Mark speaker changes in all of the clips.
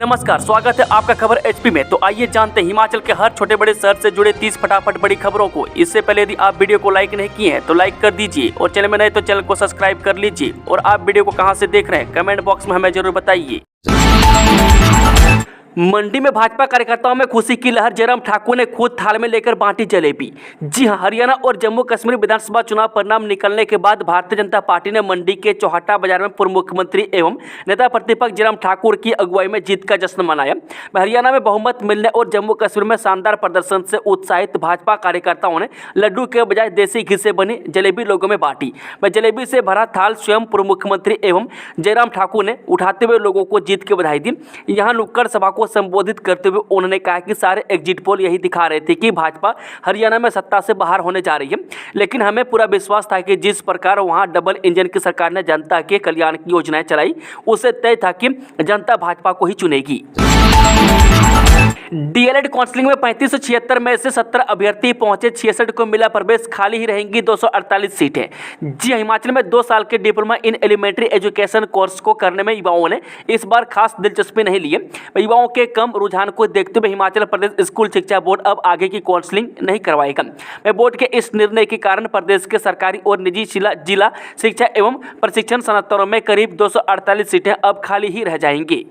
Speaker 1: नमस्कार, स्वागत है आपका खबर एचपी में। तो आइए जानते हैं हिमाचल के हर छोटे बड़े शहर से जुड़े 30 फटाफट बड़ी खबरों को। इससे पहले यदि आप वीडियो को लाइक नहीं किए हैं तो लाइक कर दीजिए और चैनल में नए तो चैनल को सब्सक्राइब कर लीजिए। और आप वीडियो को कहां से देख रहे हैं कमेंट बॉक्स में हमें जरूर बताइए। मंडी में भाजपा कार्यकर्ताओं में खुशी की लहर। जयराम ठाकुर ने खुद थाल में लेकर बांटी जलेबी। जी हां, हरियाणा और जम्मू कश्मीर विधानसभा चुनाव परिणाम निकलने के बाद भारतीय जनता पार्टी ने मंडी के चौहाटा बाजार में पूर्व मुख्यमंत्री एवं नेता प्रतिपक्ष जयराम ठाकुर की अगुवाई में जीत का जश्न मनाया। हरियाणा में बहुमत मिलने और जम्मू कश्मीर में शानदार प्रदर्शन से उत्साहित भाजपा कार्यकर्ताओं ने लड्डू के बजाय देसी घी से बनी जलेबी लोगों में बांटी। जलेबी से भरा थाल स्वयं पूर्व मुख्यमंत्री एवं जयराम ठाकुर ने उठाते हुए लोगों को जीत की बधाई दी। यहाँ नुक्कड़ सभा को संबोधित करते हुए उन्होंने कहा कि सारे एग्जिट पोल यही दिखा रहे थे कि भाजपा हरियाणा में सत्ता से बाहर होने जा रही है, लेकिन हमें पूरा विश्वास था कि जिस प्रकार वहां डबल इंजन की सरकार ने जनता के कल्याण की योजनाएं चलाई, उससे तय था कि जनता भाजपा को ही चुनेगी। डीएलएड काउंसलिंग में 3576 में से 70 अभ्यर्थी पहुंचे, 66 को मिला प्रवेश, खाली ही रहेंगी 248 सीटें। जी, हिमाचल में 2 साल के diploma in elementary education course को करने में युवाओं ने इस बार खास दिलचस्पी नहीं ली है। युवाओं के कम रुझान को देखते हुए हिमाचल प्रदेश स्कूल शिक्षा बोर्ड अब आगे की काउंसलिंग नहीं करवाएगा। बोर्ड के इस निर्णय के कारण प्रदेश के सरकारी और निजी जिला शिक्षा एवं प्रशिक्षण संस्थानों में करीब 248 सीटें अब खाली ही रह जाएंगी।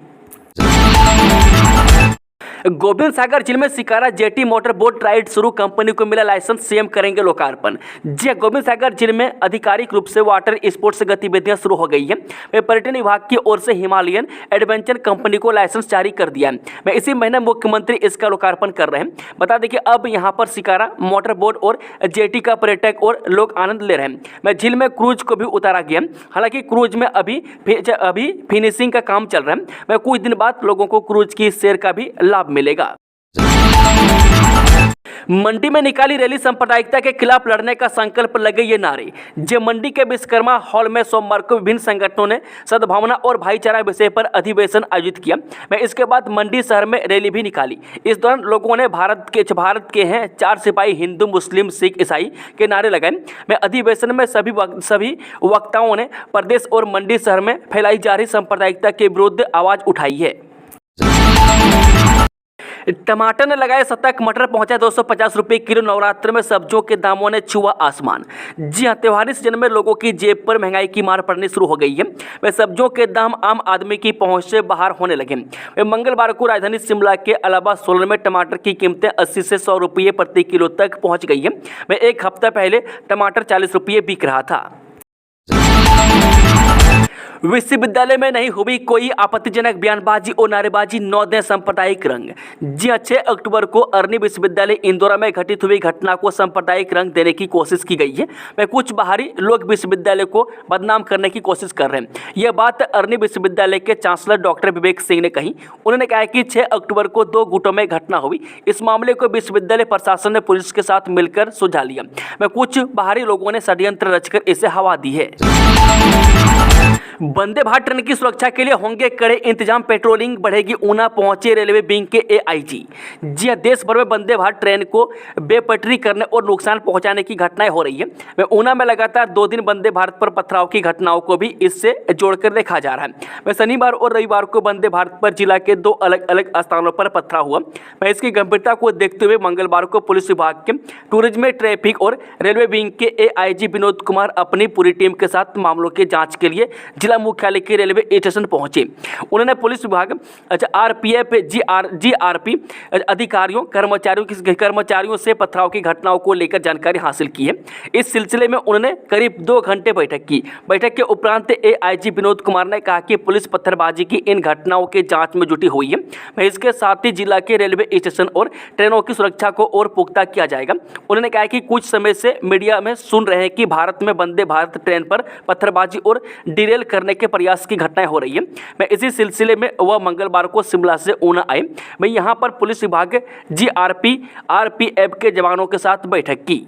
Speaker 1: गोविंद सागर जिले में shikara jetty motor boat ride शुरू, कंपनी को मिला लाइसेंस, सीएम करेंगे लोकार्पण। जी, गोविंद सागर जिले में आधिकारिक रूप से वाटर स्पोर्ट्स गतिविधियां शुरू हो गई है। पर्यटन विभाग की ओर से हिमालयन एडवेंचर कंपनी को लाइसेंस जारी कर दिया है। इसी महीने मुख्यमंत्री इसका लोकार्पण कर रहे हैं। बता दें कि अब यहां पर शिकारा मोटर बोट और जेटी का पर्यटक और लोग आनंद ले रहे हैं। झील में क्रूज को भी उतारा गया। हालांकि क्रूज में अभी फिनिशिंग का काम चल रहा है। कुछ दिन बाद लोगों को क्रूज की सैर का भी लाभ मिलेगा। मंडी में निकाली रैली, सांप्रदायिकता के खिलाफ लड़ने का संकल्प लगे ये नारे। जे मंडी के विश्वकर्मा हॉल में सोमवार को विभिन्न संगठनों ने सद्भावना और भाईचारा विषय पर अधिवेशन आयोजित किया। इसके बाद मंडी शहर में रैली भी निकाली। इस दौरान लोगों ने भारत के हैं 4 सिपाही, हिंदू मुस्लिम सिख ईसाई के नारे लगाए। अधिवेशन में सभी वक्ताओं ने प्रदेश और मंडी शहर में फैलाई जा रही सांप्रदायिकता के विरुद्ध आवाज उठाई है। टमाटर ने लगाए शतक, मटर पहुंचा 250 रुपये किलो। नवरात्र में सब्जियों के दामों ने छुआ आसमान। जी हां, त्योहारी सीजन में लोगों की जेब पर महंगाई की मार पड़नी शुरू हो गई है। वे सब्जियों के दाम आम आदमी की पहुंच से बाहर होने लगे। वे मंगलवार को राजधानी शिमला के अलावा सोलन में टमाटर की कीमतें 80 से 100 रुपये प्रति किलो तक पहुँच गई है। वे एक हफ्ता पहले टमाटर 40 रुपये बिक रहा था। विश्वविद्यालय में नहीं हुई कोई आपत्तिजनक बयानबाजी और नारेबाजी, 9 दें सांप्रदायिक रंग। जी, 6 अक्टूबर को अरनी विश्वविद्यालय इंदौरा में घटित हुई घटना को सांप्रदायिक रंग देने की कोशिश की गई है। वे कुछ बाहरी लोग विश्वविद्यालय को बदनाम करने की कोशिश कर रहे हैं। यह बात अरनी विश्वविद्यालय के चांसलर डॉक्टर विवेक सिंह ने कही। उन्होंने कहा कि 6 अक्टूबर को 2 गुटों में घटना हुई। इस मामले को विश्वविद्यालय प्रशासन ने पुलिस के साथ मिलकर सुलझा लिया। कुछ बाहरी लोगों ने षड्यंत्र रचकर इसे हवा दी है। वंदे भारत ट्रेन की सुरक्षा के लिए होंगे कड़े इंतजाम, पेट्रोलिंग बढ़ेगी। ऊना पहुंचे रेलवे विंग के एआईजी। जी, देश भर में वंदे भारत ट्रेन को बेपटरी करने और नुकसान पहुंचाने की घटनाएं हो रही है। ऊना में लगातार 2 दिन वंदे भारत पर पथराव की घटनाओं को भी इससे जोड़कर देखा जा रहा है। शनिवार और रविवार को वंदे भारत पर जिला के 2 अलग अलग स्थानों पर पथराव हुआ। इसकी गंभीरता को देखते हुए मंगलवार को पुलिस विभाग के टूरिज्म, ट्रैफिक और रेलवे विंग के एआईजी विनोद कुमार अपनी पूरी टीम के साथ मामलों की जाँच के लिए जिला मुख्यालय के रेलवे स्टेशन पहुंचे। उन्होंने पुलिस विभाग, आरपीएफ, जीआरपी अधिकारियों, कर्मचारियों से पथराव की घटनाओं को लेकर जानकारी हासिल की है। इस सिलसिले में उन्होंने करीब 2 घंटे बैठक की। बैठक के उपरांत एआईजी विनोद कुमार ने कहा कि पुलिस पत्थरबाजी की इन घटनाओं के जांच में जुटी हुई है। इसके साथ ही जिला के रेलवे स्टेशन और ट्रेनों की सुरक्षा को और पुख्ता किया जाएगा। उन्होंने कहा कि कुछ समय से मीडिया में सुन रहे हैं कि भारत में वंदे भारत ट्रेन पर पत्थरबाजी और डिरेल करने के प्रयास की घटनाएं हो रही है। मैं इसी सिलसिले में वह मंगलवार को शिमला से ऊना आए। मैं यहां पर पुलिस विभाग, जीआरपी, आरपीएफ के जवानों के साथ बैठक की।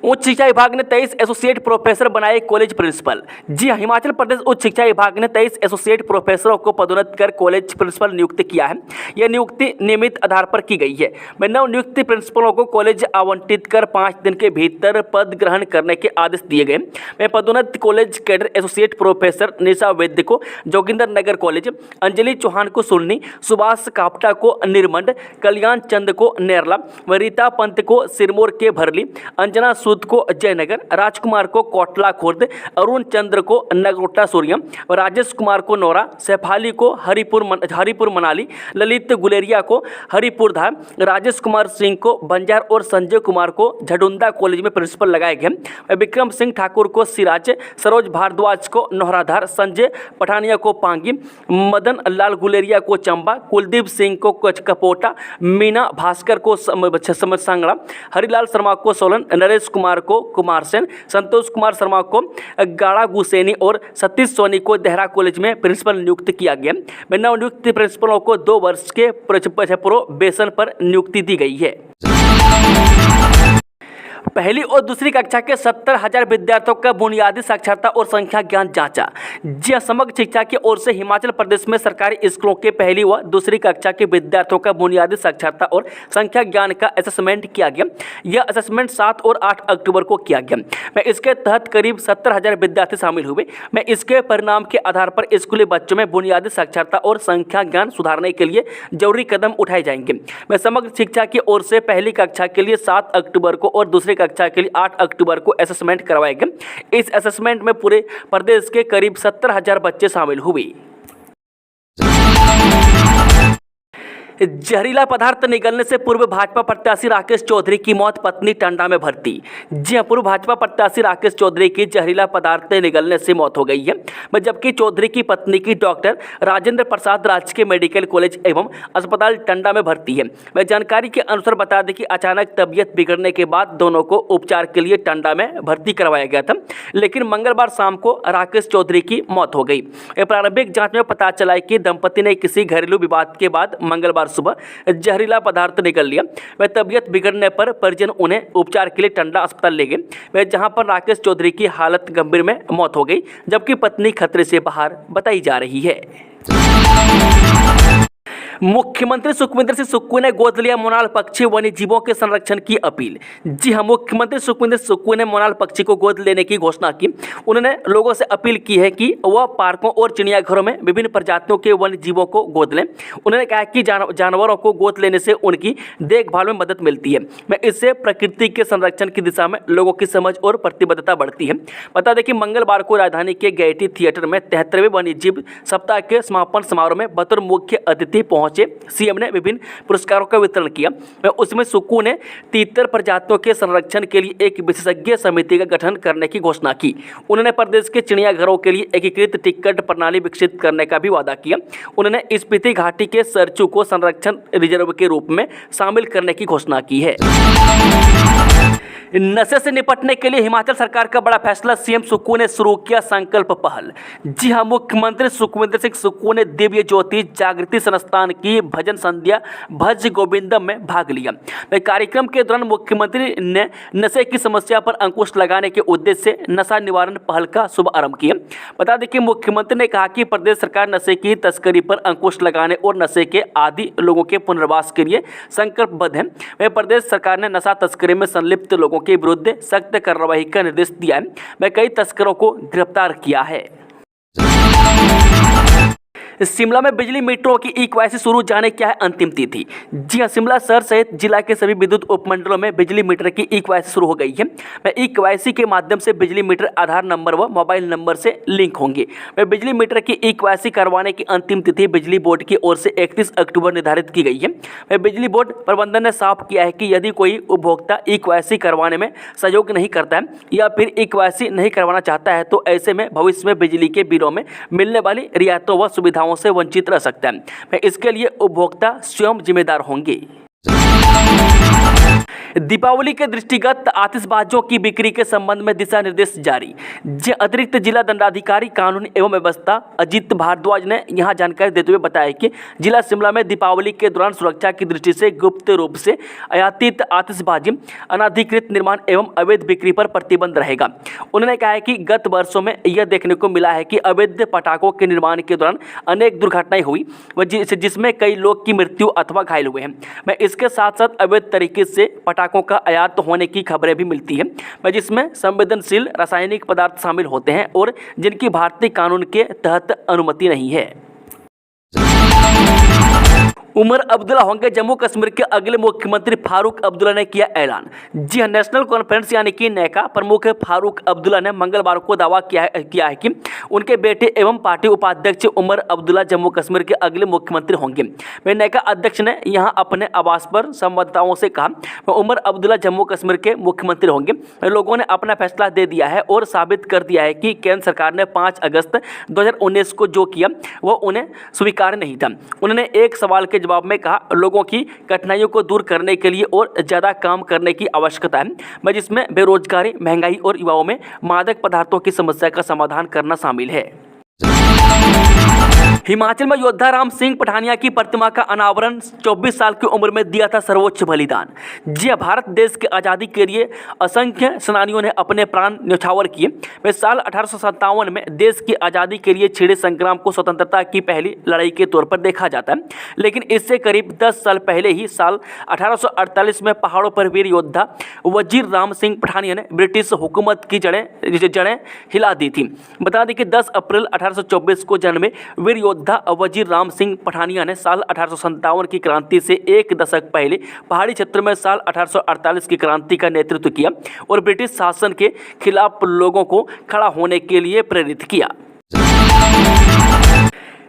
Speaker 1: उच्च शिक्षा विभाग ने 23 एसोसिएट प्रोफेसर बनाए कॉलेज प्रिंसिपल। जी हाँ, हिमाचल प्रदेश उच्च शिक्षा विभाग ने 23 एसोसिएट प्रोफेसरों को पदोन्नत कर कॉलेज प्रिंसिपल नियुक्त किया है। यह नियुक्ति नियमित आधार पर की गई है। नवनियुक्त प्रिंसिपलों को कॉलेज आवंटित कर 5 दिन के भीतर पद ग्रहण करने के आदेश दिए गए। पदोन्नत कॉलेज कैडर एसोसिएट प्रोफेसर निशा वैद्य को जोगिंदर नगर कॉलेज, अंजलि चौहान को सुन्नी, सुभाष कापटा को निरमंड, कल्याण चंद को नेरला, रीता पंत को सिरमौर के भरली, अंजना सूद को जयनगर, राजकुमार को कोटला खुर्द, अरुण चंद्र को नगरोटा सूर्यम, राजेश कुमार को नौरा, सैफाली को हरिपुर मनाली, ललित गुलेरिया को हरिपुर धाम, राजेश कुमार सिंह को बंजार और संजय कुमार को झडुंदा कॉलेज में प्रिंसिपल लगाए गए। विक्रम सिंह ठाकुर को सिराज, सरोज भारद्वाज को नौराधार, संजय पठानिया को पांगी, मदन लाल गुलेरिया को चंबा, कुलदीप सिंह को कपोटा, मीना भास्कर को सांगड़ा, हरिलाल शर्मा को सोलन, नरेश कुमार को कुमारसेन, संतोष कुमार शर्मा को गाड़ा गुसैनी और सतीश सोनी को देहरा कॉलेज में प्रिंसिपल नियुक्त किया गया। नवनियुक्त प्रिंसिपलों को 2 वर्ष के प्रोबेशन पर नियुक्ति दी गई है। पहली और दूसरी कक्षा के 70,000 विद्यार्थियों का बुनियादी साक्षरता और संख्या ज्ञान जांचा। जी समग्र शिक्षा की ओर से हिमाचल प्रदेश में सरकारी स्कूलों के पहली व दूसरी कक्षा के विद्यार्थियों का बुनियादी साक्षरता और संख्या ज्ञान का असेसमेंट किया गया। यह असेसमेंट 7 और 8 अक्टूबर को किया गया। इसके तहत करीब 70,000 विद्यार्थी शामिल हुए। इसके परिणाम के आधार पर स्कूली बच्चों में बुनियादी साक्षरता और संख्या ज्ञान सुधारने के लिए जरूरी कदम उठाए जाएंगे। समग्र शिक्षा की ओर से पहली कक्षा के लिए 7 अक्टूबर को और दूसरी कक्षा के लिए 8 अक्टूबर को असेसमेंट करवाएगा। इस असेसमेंट में पूरे प्रदेश के करीब 70,000 बच्चे शामिल हुए। जहरीला पदार्थ निगलने से पूर्व भाजपा प्रत्याशी राकेश चौधरी की मौत, पत्नी टांडा में भर्ती। जी हां, पूर्व भाजपा प्रत्याशी राकेश चौधरी की जहरीला पदार्थ निगलने से मौत हो गई है, जबकि चौधरी की पत्नी की डॉक्टर राजेंद्र प्रसाद राजकीय मेडिकल कॉलेज एवं अस्पताल टांडा में भर्ती है। वह जानकारी के अनुसार बता दें कि अचानक तबीयत बिगड़ने के बाद दोनों को उपचार के लिए टांडा में भर्ती करवाया गया था, लेकिन मंगलवार शाम को राकेश चौधरी की मौत हो गई। प्रारंभिक जाँच में पता चला है कि दंपति ने किसी घरेलू विवाद के बाद मंगलवार सुबह जहरीला पदार्थ निगल लिया। वह तबीयत बिगड़ने पर परिजन उन्हें उपचार के लिए टांडा अस्पताल ले गए, वह जहां पर राकेश चौधरी की हालत गंभीर में मौत हो गई, जबकि पत्नी खतरे से बाहर बताई जा रही है। मुख्यमंत्री सुखविंदर सिंह सुक्खू ने गोद लिया मोनाल पक्षी, वन्य जीवों के संरक्षण की अपील। जी हां, मुख्यमंत्री सुखविंदर सुक्खू ने मोनाल पक्षी को गोद लेने की घोषणा की। उन्होंने लोगों से अपील की है कि वह पार्कों और चिड़ियाघरों में विभिन्न प्रजातियों के वन्य जीवों को गोद लें। उन्होंने कहा कि जानवरों को गोद लेने से उनकी देखभाल में मदद मिलती है। इससे प्रकृति के संरक्षण की दिशा में लोगों की समझ और प्रतिबद्धता बढ़ती है। बता दें कि मंगलवार को राजधानी के गैयटी थिएटर में 73वें वन्य जीव सप्ताह के समापन समारोह में बतौर मुख्य अतिथि सीएम ने विभिन्न पुरस्कारों का वितरण किया। उसमें सुक्खू ने 73 प्रजातियों के संरक्षण के लिए एक विशेषज्ञ समिति का गठन करने की घोषणा की। उन्होंने प्रदेश के चिड़ियाघरों के लिए एकीकृत टिकट प्रणाली विकसित करने का भी वादा किया। उन्होंने स्पीति घाटी के सरचू को संरक्षण रिजर्व के रूप में शामिल करने की घोषणा की है। नशे से निपटने के लिए हिमाचल सरकार का बड़ा फैसला, सीएम सुक्खू ने शुरू किया संकल्प पहल। जी हां, मुख्यमंत्री सुखविंदर सिंह सुक्खू ने दिव्य ज्योति जागृति संस्थान की भजन संध्या भज गोविंदम में भाग लिया। कार्यक्रम के दौरान मुख्यमंत्री ने नशे की समस्या पर अंकुश लगाने के उद्देश्य से नशा निवारण पहल का शुभ आरंभ किया। बता दें कि मुख्यमंत्री ने कहा कि प्रदेश सरकार नशे की तस्करी पर अंकुश लगाने और नशे के आदी लोगों के पुनर्वास के लिए संकल्पबद्ध है। वह प्रदेश सरकार ने नशा तस्करी में संलिप्त लोगों के विरुद्ध सख्त कार्रवाई का निर्देश दिया है। वह कई तस्करों को गिरफ्तार किया है। शिमला में बिजली मीटरों की ई-केवाईसी शुरू, जाने क्या है अंतिम तिथि। जी हां, शिमला शहर सहित जिला के सभी विद्युत उपमंडलों में बिजली मीटर की ई-केवाईसी शुरू हो गई है। ई-केवाईसी के माध्यम से बिजली मीटर आधार नंबर व मोबाइल नंबर से लिंक होंगे। बिजली मीटर की ई-केवाईसी करवाने की अंतिम तिथि बिजली बोर्ड की ओर से 31 अक्टूबर निर्धारित की गई है। बिजली बोर्ड प्रबंधन ने साफ किया है कि यदि कोई उपभोक्ता ई-केवाईसी करवाने में सहयोग नहीं करता है या फिर ई-केवाईसी नहीं करवाना चाहता है तो ऐसे में भविष्य में बिजली के बिलों में मिलने वाली रियायतों व सुविधाओं से वंचित रह सकता है। इसके लिए उपभोक्ता स्वयं जिम्मेदार होंगे। दीपावली के दृष्टिगत आतिशबाजियों की बिक्री के संबंध में दिशा निर्देश जारी। अतिरिक्त जिला दंडाधिकारी कानून एवं व्यवस्था अजीत भारद्वाज ने यहां जानकारी देते हुए बताया कि जिला शिमला में दीपावली के दौरान सुरक्षा की दृष्टि से गुप्त रूप से आयातित आतिशबाजी, अनाधिकृत निर्माण एवं अवैध बिक्री पर प्रतिबंध रहेगा। उन्होंने कहा है कि गत वर्षों में यह देखने को मिला है कि अवैध पटाखों के निर्माण के दौरान अनेक दुर्घटनाएं हुई जिसमें कई लोग की मृत्यु अथवा घायल हुए हैं। मैं इसके साथ साथ अवैध तरीके से पटाखों का आयात होने की खबरें भी मिलती है जिसमें संवेदनशील रासायनिक पदार्थ शामिल होते हैं और जिनकी भारतीय कानून के तहत अनुमति नहीं है। उमर अब्दुल्ला होंगे जम्मू कश्मीर के अगले मुख्यमंत्री। फारूक अब्दुल्ला ने किया ऐलान। जी हां, नेशनल कॉन्फ्रेंस यानी कि नेका प्रमुख फारूक अब्दुल्ला ने मंगलवार को दावा किया है कि उनके बेटे एवं पार्टी उपाध्यक्ष उमर अब्दुल्ला जम्मू कश्मीर के अगले मुख्यमंत्री होंगे। वे नेका अध्यक्ष ने यहां अपने आवास पर संवाददाताओं से कहा, उमर अब्दुल्ला जम्मू कश्मीर के मुख्यमंत्री होंगे। लोगों ने अपना फैसला दे दिया है और साबित कर दिया है कि केंद्र सरकार ने 5 अगस्त 2019 को जो किया वो उन्हें स्वीकार नहीं था। उन्होंने एक सवाल के जवाब में कहा, लोगों की कठिनाइयों को दूर करने के लिए और ज़्यादा काम करने की आवश्यकता है जिसमें बेरोजगारी, महंगाई और युवाओं में मादक पदार्थों की समस्या का समाधान करना शामिल है। हिमाचल में योद्धा राम सिंह पठानिया की प्रतिमा का अनावरण। 24 साल की उम्र में दिया था सर्वोच्च बलिदान। जी भारत देश की आज़ादी के लिए असंख्य सेनानियों ने अपने प्राण न्यौछावर किए। वे साल 1857 में देश की आज़ादी के लिए छिड़े संग्राम को स्वतंत्रता की पहली लड़ाई के तौर पर देखा जाता है, लेकिन इससे करीब 10 साल पहले ही साल 1848 में पहाड़ों पर वीर योद्धा वजीर राम सिंह पठानिया ने ब्रिटिश हुकूमत की जड़ें हिला दी थी। बता दें कि 10 अप्रैल 1824 को जन्मे वीर योद्धा वजीर राम सिंह पठानिया ने साल 1857 की क्रांति से एक दशक पहले पहाड़ी क्षेत्र में साल 1848 की क्रांति का नेतृत्व किया और ब्रिटिश शासन के खिलाफ लोगों को खड़ा होने के लिए प्रेरित किया।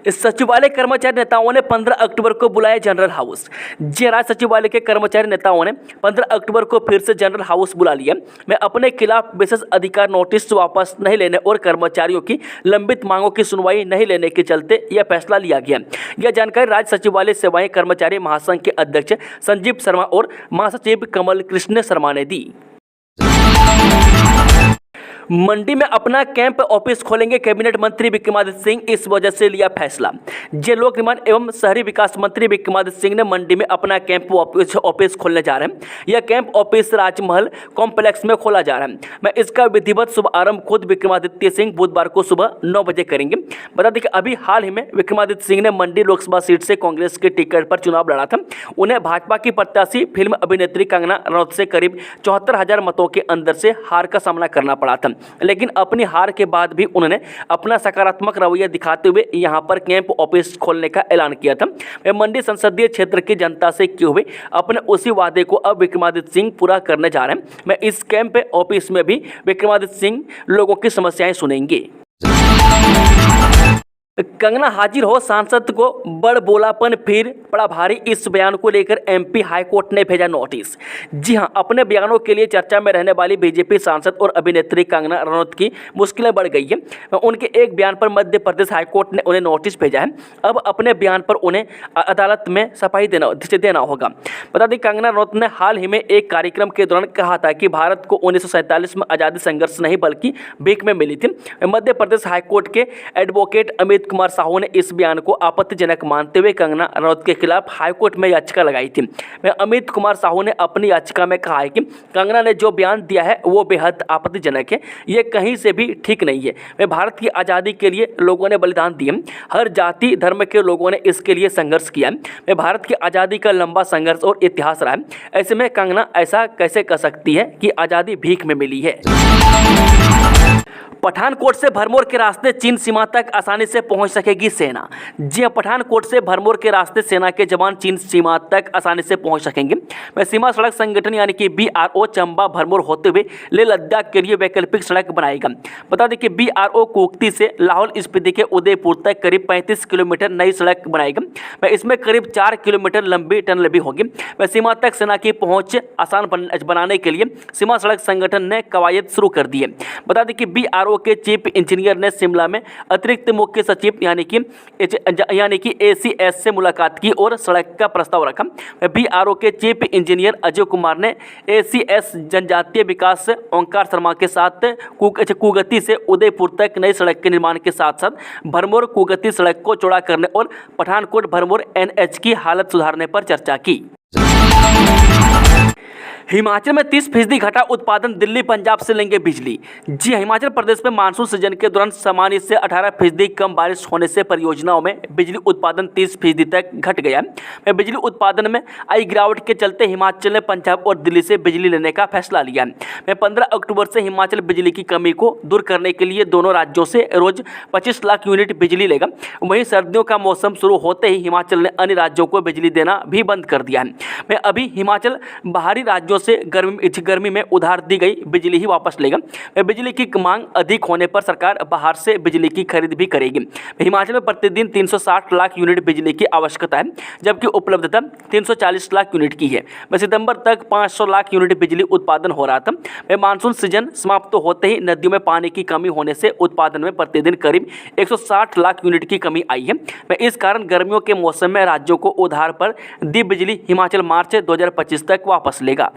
Speaker 1: सचिवालय कर्मचारी नेताओं ने 15 अक्टूबर को बुलाया जनरल हाउस। जी राज्य सचिवालय के कर्मचारी नेताओं ने 15 अक्टूबर को फिर से जनरल हाउस बुला लिया। मैं अपने खिलाफ विशेष अधिकार नोटिस वापस नहीं लेने और कर्मचारियों की लंबित मांगों की सुनवाई नहीं लेने के चलते यह फैसला लिया गया। यह जानकारी राज्य सचिवालय सेवाएं कर्मचारी महासंघ के अध्यक्ष संजीव शर्मा और महासचिव कमल कृष्ण शर्मा ने दी। मंडी में अपना कैंप ऑफिस खोलेंगे कैबिनेट मंत्री विक्रमादित्य सिंह, इस वजह से लिया फैसला। जे लोक निर्माण एवं शहरी विकास मंत्री विक्रमादित्य सिंह ने मंडी में अपना कैंप ऑफिस खोलने जा रहे हैं। यह कैंप ऑफिस राजमहल कॉम्प्लेक्स में खोला जा रहा है। मैं इसका विधिवत शुभारंभ खुद विक्रमादित्य सिंह बुधवार को सुबह 9 बजे करेंगे। बता दें कि अभी हाल ही में विक्रमादित्य सिंह ने मंडी लोकसभा सीट से कांग्रेस के टिकट पर चुनाव लड़ा था। उन्हें भाजपा की प्रत्याशी फिल्म अभिनेत्री कंगना रनौत से करीब 74,000 मतों के अंदर से हार का सामना करना पड़ा था, लेकिन अपनी हार के बाद भी उन्होंने अपना सकारात्मक रवैया दिखाते हुए यहां पर कैंप ऑफिस खोलने का ऐलान किया था। वे मंडी संसदीय क्षेत्र की जनता से किए हुए अपने उसी वादे को अब विक्रमादित्य सिंह पूरा करने जा रहे हैं। मैं इस कैंप ऑफिस में भी विक्रमादित्य सिंह लोगों की समस्याएं सुनेंगे। कंगना हाजिर हो, सांसद को बड़ बोलापन फिर पड़ा भारी। इस बयान को लेकर एमपी हाईकोर्ट ने भेजा नोटिस। जी हां, अपने बयानों के लिए चर्चा में रहने वाली बीजेपी सांसद और अभिनेत्री कंगना रनौत की मुश्किलें बढ़ गई है। उनके एक बयान पर मध्य प्रदेश हाईकोर्ट ने उन्हें नोटिस भेजा है। अब अपने बयान पर उन्हें अदालत में सफाई देना होगा। बता दें, कंगना रनौत ने हाल ही में एक कार्यक्रम के दौरान कहा था कि भारत को 1947 में आज़ादी संघर्ष नहीं बल्कि भीख में मिली थी। मध्य प्रदेश हाईकोर्ट के एडवोकेट अमित कुमार साहू ने इस बयान को आपत्तिजनक मानते हुए कंगना रनौत के खिलाफ हाईकोर्ट में याचिका लगाई थी। अमित कुमार साहू ने अपनी याचिका में कहा है कि कंगना ने जो बयान दिया है वो बेहद आपत्तिजनक है, ये कहीं से भी ठीक नहीं है। वे भारत की आज़ादी के लिए लोगों ने बलिदान दिए, हर जाति धर्म के लोगों ने इसके लिए संघर्ष किया। वे भारत की आज़ादी का लंबा संघर्ष और इतिहास रहा है। ऐसे में कंगना ऐसा कैसे कह सकती है कि आज़ादी भीख में मिली है। पठानकोट से भरमौर के रास्ते चीन सीमा तक आसानी से पहुंच सकेगी सेना। जी हां, पठानकोट से भरमौर के रास्ते सेना के जवान चीन सीमा तक आसानी से पहुंच सकेंगे। वह सीमा सड़क संगठन यानी कि BRO चंबा भरमौर होते हुए लेह लद्दाख के लिए वैकल्पिक सड़क बनाएगा। बता दें कि BRO कुक्ति से लाहौल स्पीति के उदयपुर तक करीब 35 किलोमीटर नई सड़क बनाएगा। वह इसमें करीब 4 किलोमीटर लंबी टनल भी होगी। वह सीमा तक सेना की पहुँच आसान बनाने के लिए सीमा सड़क संगठन ने कवायद शुरू कर दी है। बता दें कि BRO के चीफ इंजीनियर ने शिमला में अतिरिक्त मुख्य सचिव यानी कि ACS से मुलाकात की और सड़क का प्रस्ताव रखा। BRO के चीफ इंजीनियर अजय कुमार ने ACS जनजातीय विकास ओंकार शर्मा के साथ कुगति से उदयपुर तक नई सड़क के निर्माण के साथ साथ भरमौर कुगति सड़क को चौड़ा करने और पठानकोट भरमौर NH की हालत सुधारने पर चर्चा की। हिमाचल में 30% घटा उत्पादन, दिल्ली पंजाब से लेंगे बिजली। जी, हिमाचल प्रदेश में मानसून सीजन के दौरान सामान्य से 18% कम बारिश होने से परियोजनाओं में बिजली उत्पादन 30% तक घट गया है। बिजली उत्पादन में आई गिरावट के चलते हिमाचल ने पंजाब और दिल्ली से बिजली लेने का फैसला लिया है। 15 अक्टूबर से हिमाचल बिजली की कमी को दूर करने के लिए दोनों राज्यों से रोज 25 लाख यूनिट बिजली लेगा। वहीं सर्दियों का मौसम शुरू होते ही हिमाचल ने अन्य राज्यों को बिजली देना भी बंद कर दिया है। अभी हिमाचल बाहरी राज्यों से गर्मी में उधार दी गई बिजली ही वापस लेगा। बिजली की मांग अधिक होने पर सरकार बाहर से बिजली की खरीद भी करेगी। हिमाचल में प्रतिदिन 360 लाख यूनिट बिजली की आवश्यकता है, जबकि उपलब्धता 340 लाख यूनिट की है। सितंबर तक 500 लाख यूनिट बिजली उत्पादन हो रहा था। मानसून सीजन समाप्त होते ही नदियों में पानी की कमी होने से उत्पादन में प्रतिदिन करीब 160 लाख यूनिट की कमी आई है। इस कारण गर्मियों के मौसम में राज्यों को उधार पर दी बिजली हिमाचल मार्च 2025 तक वापस लेगा।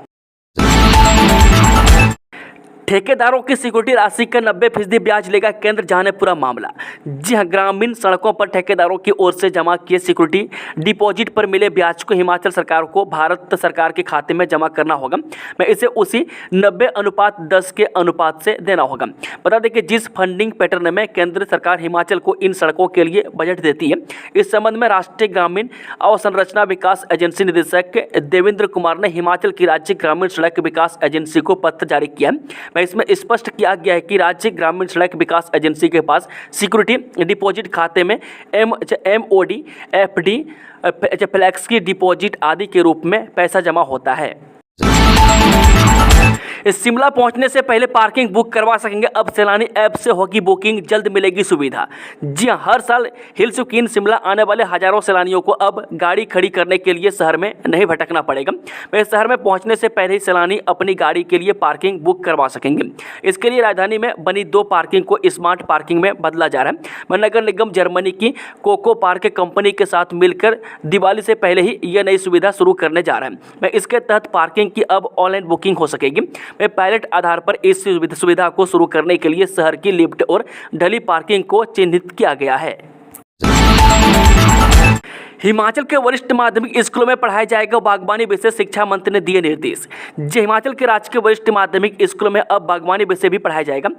Speaker 1: ठेकेदारों की सिक्योरिटी राशि का 90% ब्याज लेगा केंद्र, जाने पूरा मामला। जी हां, ग्रामीण सड़कों पर ठेकेदारों की ओर से जमा किए सिक्योरिटी डिपॉजिट पर मिले ब्याज को हिमाचल सरकार को भारत सरकार के खाते में जमा करना होगा। इसे उसी 90:10 के अनुपात से देना होगा। बता दें कि जिस फंडिंग पैटर्न में केंद्र सरकार हिमाचल को इन सड़कों के लिए बजट देती है, इस संबंध में राष्ट्रीय ग्रामीण अवसंरचना विकास एजेंसी निदेशक देवेंद्र कुमार ने हिमाचल की राज्य ग्रामीण सड़क विकास एजेंसी को पत्र जारी किया है। इसमें स्पष्ट किया गया है कि राज्य ग्रामीण सड़क विकास एजेंसी के पास सिक्योरिटी डिपॉजिट खाते में MOD, FD, फ्लैक्स की डिपॉजिट आदि के रूप में पैसा जमा होता है। शिमला पहुंचने से पहले पार्किंग बुक करवा सकेंगे, अब सैलानी ऐप से होगी बुकिंग, जल्द मिलेगी सुविधा। जी हां, हर साल हिल शौकीन शिमला आने वाले हजारों सैलानियों को अब गाड़ी खड़ी करने के लिए शहर में नहीं भटकना पड़ेगा। शहर में पहुंचने से पहले ही सैलानी अपनी गाड़ी के लिए पार्किंग बुक करवा सकेंगे। इसके लिए राजधानी में बनी 2 पार्किंग को स्मार्ट पार्किंग में बदला जा रहा है। नगर निगम जर्मनी की कोको पार्क कंपनी के साथ मिलकर दिवाली से पहले ही यह नई सुविधा शुरू करने जा रहा है। इसके तहत पार्किंग की अब ऑनलाइन बुकिंग हो सकेगी। पायलट आधार पर इस सुविधा को शुरू करने के लिए शहर की लिफ्ट और ढली पार्किंग को चिन्हित किया गया है। हिमाचल के वरिष्ठ माध्यमिक स्कूलों में पढ़ाया जाएगा बागवानी विषय, शिक्षा मंत्री ने दिए निर्देश। जी, हिमाचल के राजकीय वरिष्ठ माध्यमिक स्कूलों में अब बागवानी विषय भी पढ़ाया जाएगा।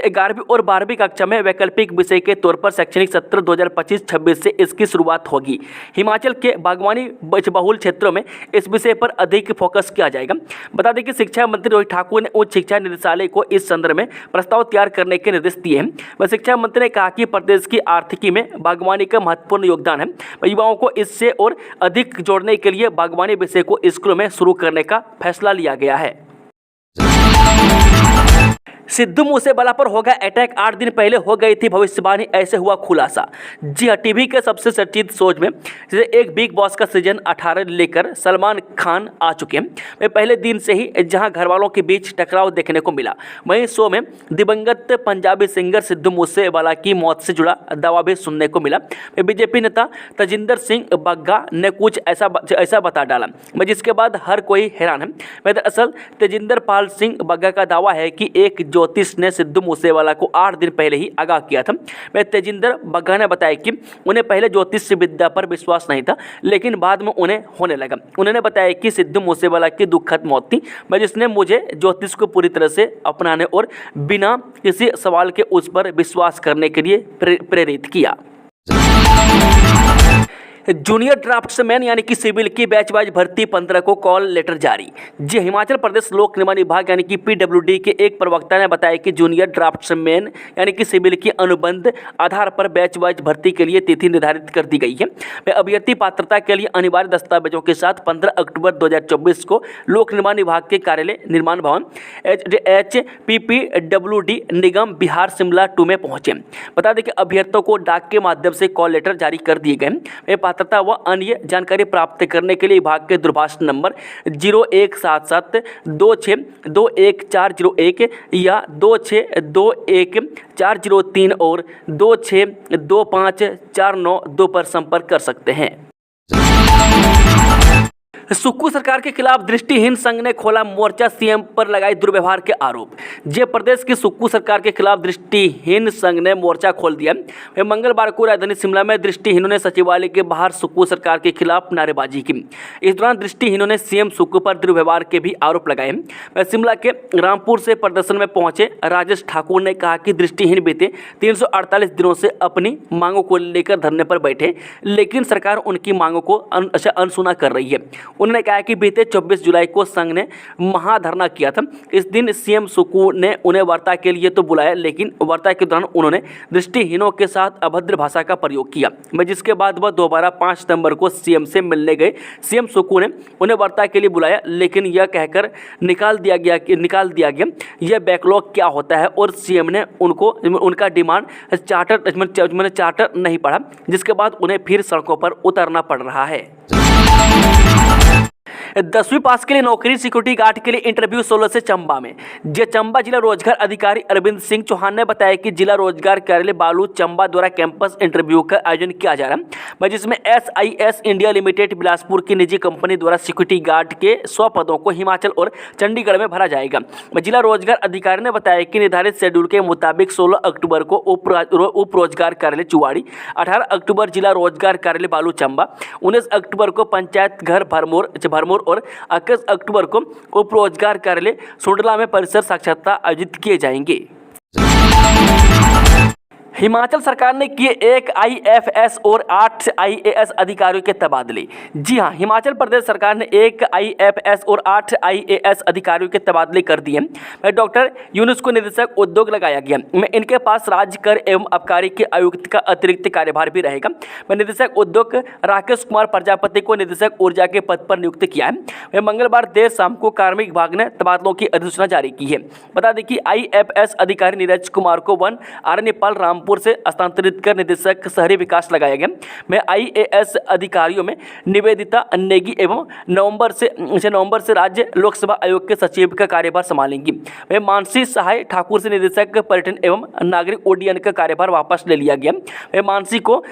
Speaker 1: 11वीं और 12वीं कक्षा में वैकल्पिक विषय के तौर पर शैक्षणिक सत्र 2025-26 से इसकी शुरुआत होगी। हिमाचल के बागवानी बहुल क्षेत्रों में इस विषय पर अधिक फोकस किया जाएगा। बता दें कि शिक्षा मंत्री रोहित ठाकुर ने उच्च शिक्षा निदेशालय को इस संदर्भ में प्रस्ताव तैयार करने के निर्देश दिए हैं। शिक्षा मंत्री ने कहा कि प्रदेश की आर्थिकी में बागवानी का महत्वपूर्ण योगदान है। युवाओं को इससे और अधिक जोड़ने के लिए बागवानी विषय को स्कूलों में शुरू करने का फैसला लिया गया है। सिद्धू मूसेवाला पर होगा अटैक, 8 दिन पहले हो गई थी भविष्यवाणी, ऐसे हुआ खुलासा। जी हाँ, टीवी के सबसे चर्चित शोज में जैसे एक बिग बॉस का सीजन 18 लेकर सलमान खान आ चुके हैं। पहले दिन से ही जहां घर वालों के बीच टकराव देखने को मिला, वहीं शो में दिवंगत पंजाबी सिंगर सिद्धू मूसेवाला की मौत से जुड़ा दावा भी सुनने को मिला। बीजेपी नेता तजिंदर सिंह बग्गा ने कुछ ऐसा बता डाला, जिसके बाद हर कोई हैरान है। दरअसल तेजिंदर पाल सिंह बग्गा का दावा है कि एक ज्योतिष ने सिद्धू मूसेवाला को 8 दिन पहले ही आगाह किया था। तेजिंदर बग्गा ने बताया कि उन्हें पहले ज्योतिष विद्या पर विश्वास नहीं था, लेकिन बाद में उन्हें होने लगा। उन्होंने बताया कि सिद्धू मूसेवाला की दुखद मौत थी, जिसने मुझे ज्योतिष को पूरी तरह से अपनाने और बिना किसी सवाल के उस पर विश्वास करने के लिए प्रेरित किया। जूनियर ड्राफ्ट्समैन यानी कि सिविल की बैच वाइज भर्ती 15 को कॉल लेटर जारी। जी, हिमाचल प्रदेश लोक निर्माण विभाग यानी कि PWD के एक प्रवक्ता ने बताया कि जूनियर ड्राफ्ट्समैन यानी कि सिविल की अनुबंध आधार पर बैच वाइज भर्ती के लिए तिथि निर्धारित कर दी गई है। अभ्यर्थी पात्रता के लिए अनिवार्य दस्तावेजों के साथ 15 अक्टूबर 2024 को लोक निर्माण विभाग के कार्यालय निर्माण भवन HPPWD निगम बिहार शिमला 2 में पहुंचे। बता दें कि अभ्यर्थियों को डाक के माध्यम से कॉल लेटर जारी कर दिए गए। पात्रता व अन्य जानकारी प्राप्त करने के लिए विभाग के दूरभाष नंबर 0177262141 या 262140 और 262549 पर संपर्क कर सकते हैं। सुक्खू सरकार के खिलाफ दृष्टिहीन संघ ने खोला मोर्चा, सीएम पर लगाए दुर्व्यवहार के आरोप। जे प्रदेश की सुक्खू सरकार के खिलाफ दृष्टिहीन संघ ने मोर्चा खोल दिया। वे मंगलवार को राजधानी शिमला में दृष्टिहीनों ने सचिवालय के बाहर सुक्खू सरकार के खिलाफ नारेबाजी की। इस दौरान दृष्टिहीनों ने सीएम सुक्खू पर दुर्व्यवहार के भी आरोप लगाए। वह शिमला के रामपुर से प्रदर्शन में पहुंचे राजेश ठाकुर ने कहा कि दृष्टिहीन बीते 348 दिनों से अपनी मांगों को लेकर धरने पर बैठे, लेकिन सरकार उनकी मांगों को अनसुना कर रही है। उन्होंने कहा कि बीते 24 जुलाई को संघ ने महाधरना किया था। इस दिन सीएम सुक्खू ने उन्हें वार्ता के लिए तो बुलाया, लेकिन वार्ता के दौरान उन्होंने दृष्टिहीनों के साथ अभद्र भाषा का प्रयोग किया, जिसके बाद वह दोबारा 5 सितंबर को सीएम से मिलने गए। सीएम सुक्खू ने उन्हें वार्ता के लिए बुलाया, लेकिन यह कहकर निकाल दिया गया यह बैकलॉग क्या होता है, और सीएम ने उनका डिमांड चार्टर नहीं पढ़ा, जिसके बाद उन्हें फिर सड़कों पर उतरना पड़ रहा है। 10वीं पास के लिए नौकरी सिक्योरिटी गार्ड के लिए इंटरव्यू 16 से चंबा में। चंबा जिला रोजगार अधिकारी अरविंद सिंह चौहान ने बताया कि जिला रोजगार कार्यालय बालू चंबा द्वारा कैंपस इंटरव्यू का आयोजन किया जा रहा है, जिसमें SIS इंडिया लिमिटेड बिलासपुर की निजी कंपनी द्वारा सिक्योरिटी गार्ड के 100 पदों को हिमाचल और चंडीगढ़ में भरा जाएगा। जिला रोजगार अधिकारी ने बताया कि निर्धारित शेड्यूल के मुताबिक 16 अक्टूबर को उप रोजगार कार्यालय चुवाड़ी, 18 अक्टूबर जिला रोजगार कार्यालय बालू चंबा, 19 अक्टूबर को पंचायत घर भरमौर और 21 अक्टूबर को उप रोजगार कार्यालय सोडला में परिसर साक्षात्कार आयोजित किए जाएंगे। हिमाचल सरकार ने किए 1 IFS और 8 IAS अधिकारियों के तबादले। जी हां, हिमाचल प्रदेश सरकार ने 1 IFS और 8 IAS अधिकारियों के तबादले कर दिए। डॉक्टर यूनुस को निदेशक उद्योग लगाया गया। इनके पास राज्य कर एवं आबकारी के आयुक्त का अतिरिक्त कार्यभार भी रहेगा। निदेशक उद्योग राकेश कुमार प्रजापति को निदेशक ऊर्जा के पद पर नियुक्त किया है। मंगलवार देर शाम को कार्मिक विभाग ने तबादलों की अधिसूचना जारी की है। बता दें कि IFS अधिकारी नीरज कुमार को वन आरण्यपाल रामपुर से स्थानांतरित कर निदेशक शहरी विकास लगाया गया। IAS अधिकारियों में निवेदिता नेगी एवं नवंबर से राज्य लोकसेवा आयोग के सचिव का कार्यभार संभालेंगी। मानसी सहाय ठाकुर से निदेशक पर्यटन एवं नागरिक उड्डयन का कार्यभार वापस ले लिया गया। मानसी को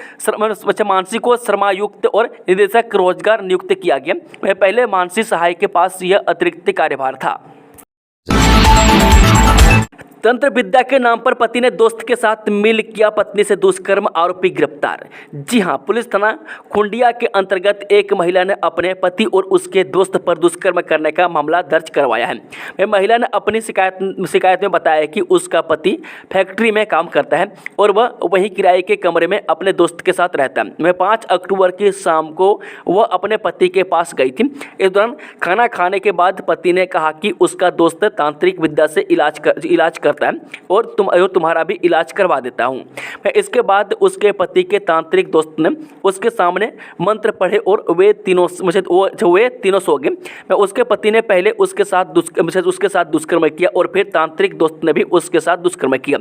Speaker 1: श्रमायुक्त और निदेशक रोजगार नियुक्त किया गया। पहले मानसी सहाय के पास यह अतिरिक्त कार्यभार था। तंत्र विद्या के नाम पर पति ने दोस्त के साथ मिल किया पत्नी से दुष्कर्म, आरोपी गिरफ्तार। जी हां, पुलिस थाना खुंडिया के अंतर्गत एक महिला ने अपने पति और उसके दोस्त पर दुष्कर्म करने का मामला दर्ज करवाया है। महिला ने अपनी शिकायत में बताया कि उसका पति फैक्ट्री में काम करता है और वह वहीं किराए के कमरे में अपने दोस्त के साथ रहता है। 5 अक्टूबर की शाम को वह अपने पति के पास गई थी। इस दौरान खाना खाने के बाद पति ने कहा कि उसका दोस्त तांत्रिक विद्या से इलाज करता है और तुम्हारा भी इलाज करवा देता हूं। इसके बाद उसके पति के तांत्रिक दोस्त ने उसके सामने मंत्र पढ़े और वे तीनों सो गए। उसके पति ने पहले उसके साथ दुष्कर्म किया और फिर तांत्रिक दोस्त ने भी उसके साथ दुष्कर्म किया।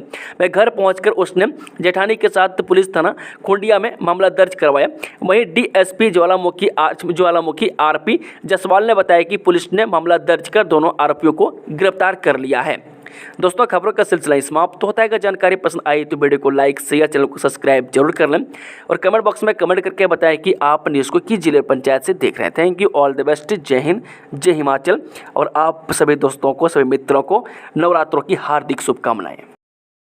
Speaker 1: घर पहुंचकर उसने जेठानी के साथ पुलिस थाना खुंडिया में मामला दर्ज करवाया। वहीं DSP ज्वालामुखी RP जसवाल ने बताया कि पुलिस ने मामला दर्ज कर दोनों आरोपियों को गिरफ्तार कर लिया है। दोस्तों, खबरों का सिलसिला समाप्त होता है। अगर जानकारी पसंद आई तो वीडियो को लाइक, शेयर, चैनल को सब्सक्राइब जरूर कर लें और कमेंट बॉक्स में कमेंट करके बताएं कि आप न्यूज़ को किस जिले पंचायत से देख रहे हैं। Thank you, all the best, जय हिंद, जय हिमाचल। और आप सभी दोस्तों को, सभी मित्रों को नवरात्रों की हार्दिक शुभकामनाएं।